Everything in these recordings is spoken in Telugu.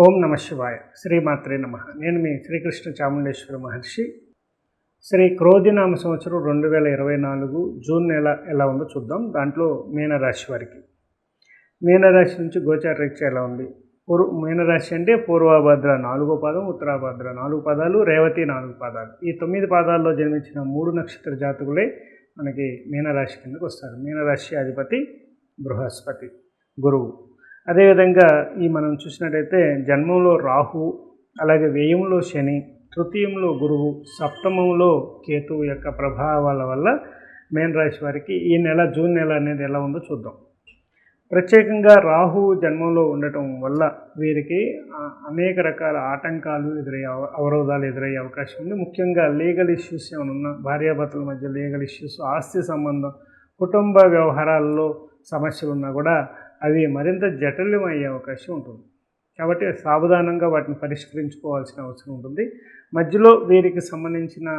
ఓం నమ శివాయ. శ్రీమాత్రే నమ. నేను మీ శ్రీకృష్ణ చాముండేశ్వర మహర్షి. శ్రీ క్రోధినామ సంవత్సరం 2024 జూన్ నెల ఎలా ఉందో చూద్దాం. దాంట్లో మీనరాశి వారికి, మీనరాశి నుంచి గోచార రీత్యా ఎలా ఉంది. మీనరాశి అంటే పూర్వభద్ర 4వ పాదం, ఉత్తరాభద్ర 4 పాదాలు, రేవతి 4 పాదాలు. ఈ 9 పాదాల్లో జన్మించిన 3 నక్షత్ర జాతకులే మనకి మీనరాశి కిందకు వస్తారు. మీనరాశి అధిపతి బృహస్పతి, గురువు. అదేవిధంగా మనం చూసినట్టయితే జన్మంలో రాహు, అలాగే వ్యయంలో శని, తృతీయంలో గురువు, సప్తమంలో కేతువు యొక్క ప్రభావాల వల్ల మీనరాశి వారికి ఈ నెల జూన్ నెల అనేది ఎలా ఉందో చూద్దాం. ప్రత్యేకంగా రాహు జన్మంలో ఉండటం వల్ల వీరికి అనేక రకాల ఆటంకాలు ఎదురయ్యే అవరోధాలు ఎదురయ్యే అవకాశం ఉంది. ముఖ్యంగా లీగల్ ఇష్యూస్ ఏమైనా ఉన్న, భార్యాభర్తల మధ్య లీగల్ ఇష్యూస్, ఆస్తి సంబంధం, కుటుంబ వ్యవహారాల్లో సమస్యలు ఉన్నా కూడా అవి మరింత జటిలమయ్యే అవకాశం ఉంటుంది. కాబట్టి సావధానంగా వాటిని పరిష్కరించుకోవాల్సిన అవసరం ఉంటుంది. మధ్యలో వీరికి సంబంధించిన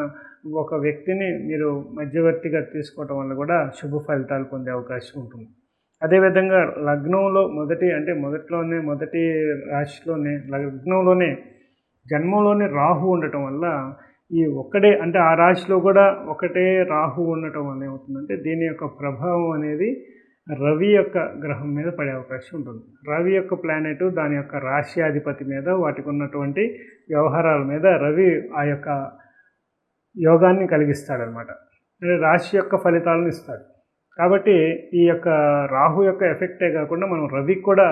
ఒక వ్యక్తిని మీరు మధ్యవర్తిగా తీసుకోవటం వల్ల కూడా శుభ ఫలితాలు పొందే అవకాశం ఉంటుంది. అదేవిధంగా లగ్నంలో మొదటి రాశిలోనే లగ్నంలోనే జన్మంలోనే రాహు ఉండటం వల్ల ఆ రాశిలో కూడా ఒకటే రాహు ఉండటం వల్ల ఏమవుతుందంటే దీని యొక్క ప్రభావం అనేది రవి యొక్క గ్రహం మీద పడే అవకాశం ఉంటుంది. రవి యొక్క ప్లానెట్ దాని యొక్క రాశ్యాధిపతి మీద, వాటికి ఉన్నటువంటి వ్యవహారాల మీద రవి ఆ యొక్క యోగాన్ని కలిగిస్తాడనమాట. అంటే రాశి యొక్క ఫలితాలను ఇస్తాడు. కాబట్టి ఈ యొక్క రాహు యొక్క ఎఫెక్టే కాకుండా మనం రవికి కూడా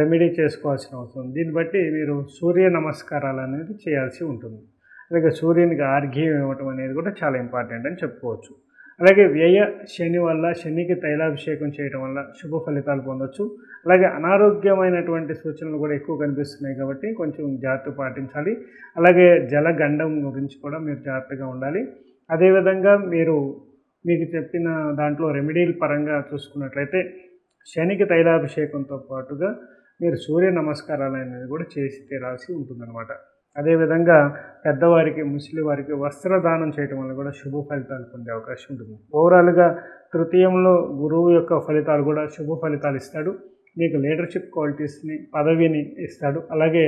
రెమెడీ చేసుకోవాల్సిన అవసరం. దీన్ని బట్టి మీరు సూర్య నమస్కారాలు అనేది చేయాల్సి ఉంటుంది. అలాగే సూర్యునికి ఆర్ఘ్యం ఇవ్వటం అనేది కూడా చాలా ఇంపార్టెంట్ అని చెప్పుకోవచ్చు. అలాగే వ్యయ శని వల్ల, శనికి తైలాభిషేకం చేయడం వల్ల శుభ ఫలితాలు పొందవచ్చు. అలాగే అనారోగ్యమైనటువంటి సూచనలు కూడా ఎక్కువ కనిపిస్తున్నాయి కాబట్టి కొంచెం జాగ్రత్త పాటించాలి. అలాగే జలగండం గురించి కూడా మీరు జాగ్రత్తగా ఉండాలి. అదేవిధంగా మీకు చెప్పిన దాంట్లో రెమెడీల పరంగా చూసుకున్నట్లయితే శనికి తైలాభిషేకంతో పాటుగా మీరు సూర్య నమస్కారాలు అనేది కూడా చేసి తీరాల్సి ఉంటుందన్నమాట. అదేవిధంగా పెద్దవారికి, ముసలి వారికి వస్త్రదానం చేయడం వల్ల కూడా శుభ ఫలితాలు పొందే అవకాశం ఉంటుంది. ఓవరాల్గా తృతీయంలో గురువు యొక్క ఫలితాలు కూడా శుభ ఫలితాలు ఇస్తాడు. మీకు లీడర్షిప్ క్వాలిటీస్ని, పదవిని ఇస్తాడు. అలాగే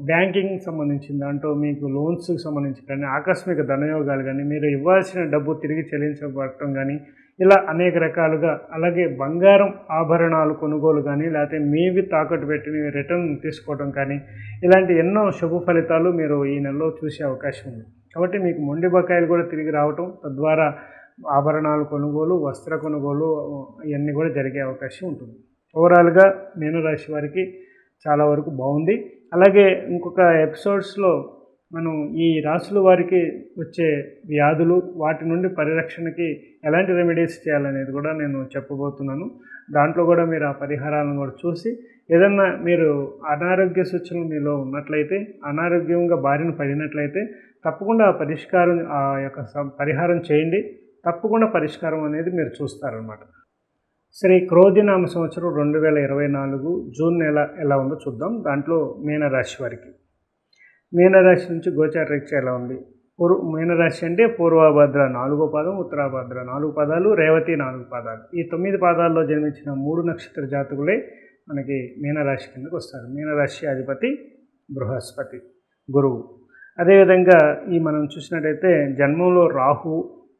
బ్యాంకింగ్ సంబంధించిన దాంట్లో మీకు లోన్స్కి సంబంధించి కానీ, ఆకస్మిక ధనయోగాలు కానీ, మీరు ఇవ్వాల్సిన డబ్బు తిరిగి చెల్లించబడటం కానీ, ఇలా అనేక రకాలుగా, అలాగే బంగారం ఆభరణాలు కొనుగోలు కానీ, లేకపోతే మీవి తాకట్టు పెట్టి రిటర్న్ తీసుకోవడం కానీ, ఇలాంటి ఎన్నో శుభ ఫలితాలు మీరు ఈ నెలలో చూసే అవకాశం ఉంది. కాబట్టి మీకు మొండి బకాయిలు కూడా తిరిగి రావటం, తద్వారా ఆభరణాలు కొనుగోలు, వస్త్ర కొనుగోలు ఇవన్నీ కూడా జరిగే అవకాశం ఉంటుంది. ఓవరాల్గా మీనరాశి వారికి చాలా వరకు బాగుంది. అలాగే ఇంకొక ఎపిసోడ్స్లో మనం ఈ రాశుల వారికి వచ్చే వ్యాధులు, వాటి నుండి పరిరక్షణకి ఎలాంటి రెమెడీస్ చేయాలనేది కూడా నేను చెప్పబోతున్నాను. దాంట్లో కూడా మీరు ఆ పరిహారాలను కూడా చూసి, ఏదన్నా మీరు అనారోగ్య సూచనలు మీలో ఉన్నట్లయితే, అనారోగ్యంగా బారిన పడినట్లయితే తప్పకుండా ఆ యొక్క పరిహారం చేయండి. తప్పకుండా పరిష్కారం అనేది మీరు చూస్తారనమాట. శ్రీ క్రోధినామ సంవత్సరం 2024 జూన్ నెల ఎలా ఉందో చూద్దాం. దాంట్లో మీనరాశి వారికి, మీనరాశి నుంచి గోచార రీత్యా ఎలా ఉంది. మీనరాశి అంటే పూర్వభద్ర 4వ పాదం, ఉత్తరాభద్ర 4 పాదాలు, రేవతి 4 పాదాలు. ఈ 9 పాదాల్లో జన్మించిన 3 నక్షత్ర జాతకులే మనకి మీనరాశి కిందకు వస్తారు. మీనరాశి అధిపతి బృహస్పతి, గురువు. అదేవిధంగా మనం చూసినట్టయితే జన్మంలో రాహు,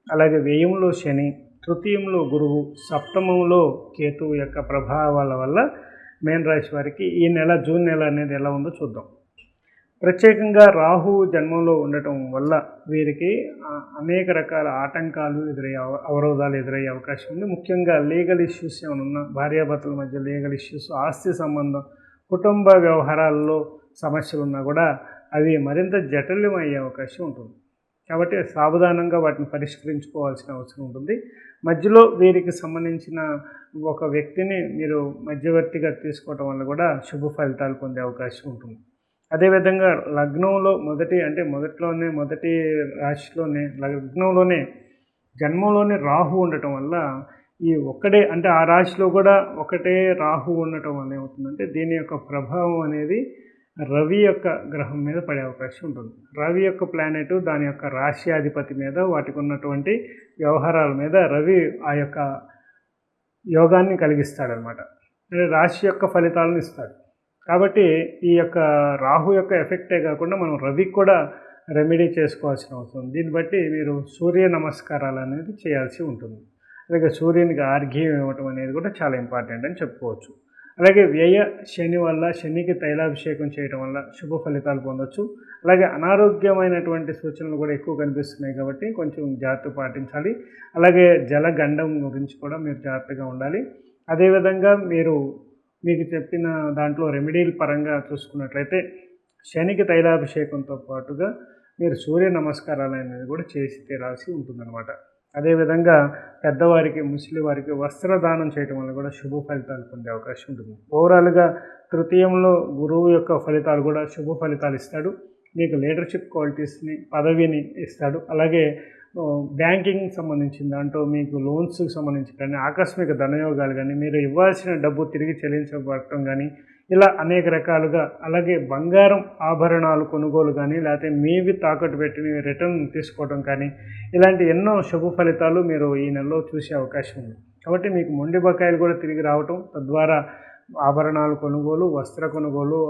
అలాగే వ్యయంలో శని, తృతీయంలో గురువు, సప్తమంలో కేతువు యొక్క ప్రభావాల వల్ల మీనరాశి వారికి ఈ నెల జూన్ నెల అనేది ఎలా ఉందో చూద్దాం. ప్రత్యేకంగా రాహు జన్మంలో ఉండటం వల్ల వీరికి అనేక రకాల ఆటంకాలు ఎదురయ్యే అవరోధాలు ఎదురయ్యే అవకాశం ఉంది. ముఖ్యంగా లీగల్ ఇష్యూస్ ఏమైనా ఉన్న, భార్యాభర్తల మధ్య లీగల్ ఇష్యూస్, ఆస్తి సంబంధం, కుటుంబ వ్యవహారాల్లో సమస్యలు ఉన్నా కూడా అవి మరింత జటిలమయ్యే అవకాశం ఉంటుంది. కాబట్టి సావధానంగా వాటిని పరిష్కరించుకోవాల్సిన అవసరం ఉంటుంది. మధ్యలో వీరికి సంబంధించిన ఒక వ్యక్తిని మీరు మధ్యవర్తిగా తీసుకోవటం వల్ల కూడా శుభ ఫలితాలు పొందే అవకాశం ఉంటుంది. అదేవిధంగా లగ్నంలో మొదటి రాశిలోనే లగ్నంలోనే జన్మంలోనే రాహు ఉండటం వల్ల ఆ రాశిలో కూడా ఒకటే రాహు ఉండటం వల్ల ఏమవుతుందంటే దీని యొక్క ప్రభావం అనేది రవి యొక్క గ్రహం మీద పడే అవకాశం ఉంటుంది. రవి యొక్క ప్లానెట్ దాని యొక్క రాశ్యాధిపతి మీద, వాటికి ఉన్నటువంటి వ్యవహారాల మీద రవి ఆ యొక్క యోగాన్ని కలిగిస్తాడనమాట. అంటే రాశి యొక్క ఫలితాలను ఇస్తాడు. కాబట్టి ఈ యొక్క రాహు యొక్క ఎఫెక్టే కాకుండా మనం రవికి కూడా రెమెడీ చేసుకోవాల్సిన అవసరం ఉంది. దీన్ని బట్టి మీరు సూర్య నమస్కారాలు అనేది చేయాల్సి ఉంటుంది. అలాగే సూర్యునికి ఆర్ఘ్యం ఇవ్వటం అనేది కూడా చాలా ఇంపార్టెంట్ అని చెప్పుకోవచ్చు. అలాగే వ్యయ శని వల్ల శనికి తైలాభిషేకం చేయడం వల్ల శుభ ఫలితాలు పొందొచ్చు. అలాగే అనారోగ్యమైనటువంటి సూచనలు కూడా ఎక్కువ కనిపిస్తున్నాయి కాబట్టి కొంచెం జాగ్రత్త పాటించాలి. అలాగే జలగండం గురించి కూడా మీరు జాగ్రత్తగా ఉండాలి. అదేవిధంగా మీకు చెప్పిన దాంట్లో రెమెడీల పరంగా చూసుకున్నట్లయితే శనికి తైలాభిషేకంతో పాటుగా మీరు సూర్య నమస్కారాలు అనేది కూడా చేసి తీరాల్సి ఉంటుందన్నమాట. అదేవిధంగా పెద్దవారికి ముసలి వారికి వస్త్రదానం చేయడం వల్ల కూడా శుభ ఫలితాలు పొందే అవకాశం ఉంటుంది. ఓవరాల్గా తృతీయంలో గురువు యొక్క ఫలితాలు కూడా శుభ ఫలితాలు ఇస్తాడు. మీకు లీడర్షిప్ క్వాలిటీస్ని పదవిని ఇస్తాడు. అలాగే బ్యాంకింగ్ సంబంధించిన దాంట్లో మీకు లోన్స్కి సంబంధించి కానీ ఆకస్మిక ధనయోగాలు కానీ మీరు ఇవ్వాల్సిన డబ్బు తిరిగి చెల్లించబడటం కానీ ఇలా అనేక రకాలుగా, అలాగే బంగారం ఆభరణాలు కొనుగోలు కానీ లేకపోతే మీవి తాకట్టు పెట్టి రిటర్న్ తీసుకోవడం కానీ ఇలాంటి ఎన్నో శుభ ఫలితాలు మీరు ఈ నెలలో చూసే అవకాశం ఉంది. కాబట్టి మీకు మొండి బకాయిలు కూడా తిరిగి రావటం, తద్వారా ఆభరణాలు కొనుగోలు, వస్త్ర కొనుగోలు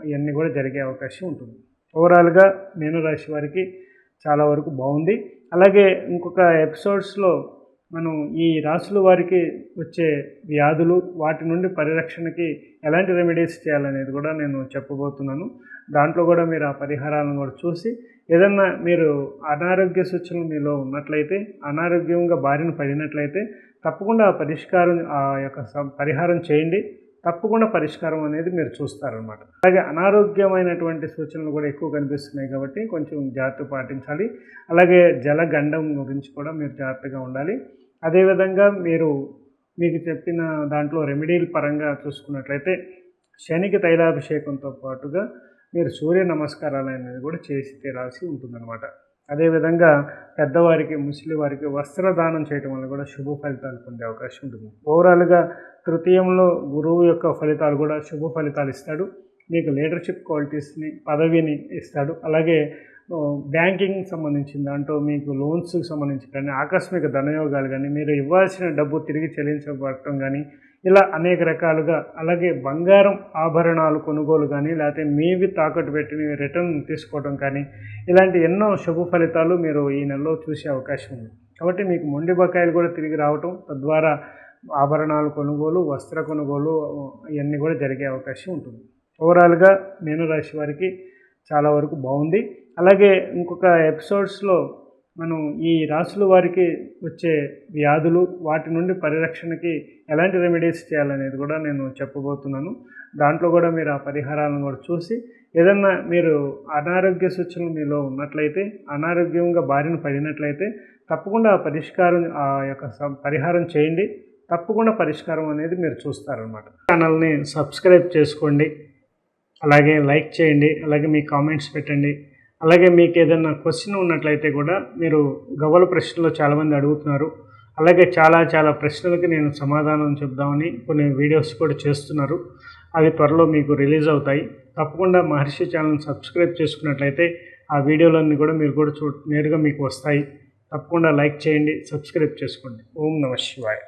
ఇవన్నీ కూడా జరిగే అవకాశం ఉంటుంది. ఓవరాల్గా మీనరాశి వారికి చాలా వరకు బాగుంది. అలాగే ఇంకొక ఎపిసోడ్స్లో మనం ఈ రాశుల వారికి వచ్చే వ్యాధులు, వాటి నుండి పరిరక్షణకి ఎలాంటి రెమెడీస్ చేయాలనేది కూడా నేను చెప్పబోతున్నాను. దాంట్లో కూడా మీరు ఆ పరిహారాలను కూడా చూసి ఏదన్నా మీరు అనారోగ్య సూచనలు మీలో ఉన్నట్లయితే, అనారోగ్యంగా బారిన పడినట్లయితే తప్పకుండా ఆ యొక్క పరిహారం చేయండి. తప్పకుండా పరిష్కారం అనేది మీరు చూస్తారనమాట. అలాగే అనారోగ్యమైనటువంటి సూచనలు కూడా ఎక్కువ కనిపిస్తున్నాయి కాబట్టి కొంచెం జాగ్రత్త పాటించాలి. అలాగే జలగండం గురించి కూడా మీరు జాగ్రత్తగా ఉండాలి. అదేవిధంగా మీకు చెప్పిన దాంట్లో రెమెడీల పరంగా చూసుకున్నట్లయితే శనికి తైలాభిషేకంతో పాటుగా మీరు సూర్య నమస్కారాలు అనేది కూడా చేసి తీరాల్సి ఉంటుందన్నమాట. అదేవిధంగా పెద్దవారికి ముసలి వారికి వస్త్రదానం చేయడం వల్ల కూడా శుభ ఫలితాలు పొందే అవకాశం ఉంటుంది. ఓవరాల్గా తృతీయంలో గురువు యొక్క ఫలితాలు కూడా శుభ ఫలితాలు ఇస్తాడు. మీకు లీడర్షిప్ క్వాలిటీస్ని పదవిని ఇస్తాడు. అలాగే బ్యాంకింగ్ సంబంధించిన దాంట్లో మీకు లోన్స్కి సంబంధించి కానీ ఆకస్మిక ధనయోగాలు కానీ మీరు ఇవ్వాల్సిన డబ్బు తిరిగి చెల్లించబడటం కానీ ఇలా అనేక రకాలుగా, అలాగే బంగారం ఆభరణాలు కొనుగోలు కానీ లేకపోతే మీవి తాకట్టు పెట్టి రిటర్న్ తీసుకోవడం కానీ ఇలాంటి ఎన్నో శుభ ఫలితాలు మీరు ఈ నెలలో చూసే అవకాశం ఉంది. కాబట్టి మీకు మొండి బకాయిలు కూడా తిరిగి రావటం, తద్వారా ఆభరణాలు కొనుగోలు, వస్త్ర కొనుగోలు ఇవన్నీ కూడా జరిగే అవకాశం ఉంటుంది. ఓవరాల్గా మీనరాశి వారికి చాలా వరకు బాగుంది. అలాగే ఇంకొక ఎపిసోడ్స్లో మనం ఈ రాశుల వారికి వచ్చే వ్యాధులు, వాటి నుండి పరిరక్షణకి ఎలాంటి రెమెడీస్ చేయాలనేది కూడా నేను చెప్పబోతున్నాను. దాంట్లో కూడా మీరు ఆ పరిహారాలను కూడా చూసి ఏదన్నా మీరు అనారోగ్య సూచనలు మీలో ఉన్నట్లయితే, అనారోగ్యంగా బారిన పడినట్లయితే తప్పకుండా ఆ యొక్క పరిహారం చేయండి. తప్పకుండా పరిష్కారం అనేది మీరు చూస్తారనమాట. ఛానల్ని సబ్స్క్రైబ్ చేసుకోండి, అలాగే లైక్ చేయండి, అలాగే మీ కామెంట్స్ పెట్టండి. అలాగే మీకు ఏదైనా క్వశ్చన్ ఉన్నట్లయితే కూడా మీరు గవ్వల ప్రశ్నలో చాలామంది అడుగుతున్నారు. అలాగే చాలా ప్రశ్నలకి నేను సమాధానం చెప్దామని కొన్ని వీడియోస్ కూడా చేస్తున్నారు. అవి త్వరలో మీకు రిలీజ్ అవుతాయి. తప్పకుండా మహర్షి ఛానల్ని సబ్స్క్రైబ్ చేసుకున్నట్లయితే ఆ వీడియోలన్నీ కూడా మీరు కూడా నేరుగా మీకు వస్తాయి. తప్పకుండా లైక్ చేయండి, సబ్స్క్రైబ్ చేసుకోండి. ఓం నమః శివాయ.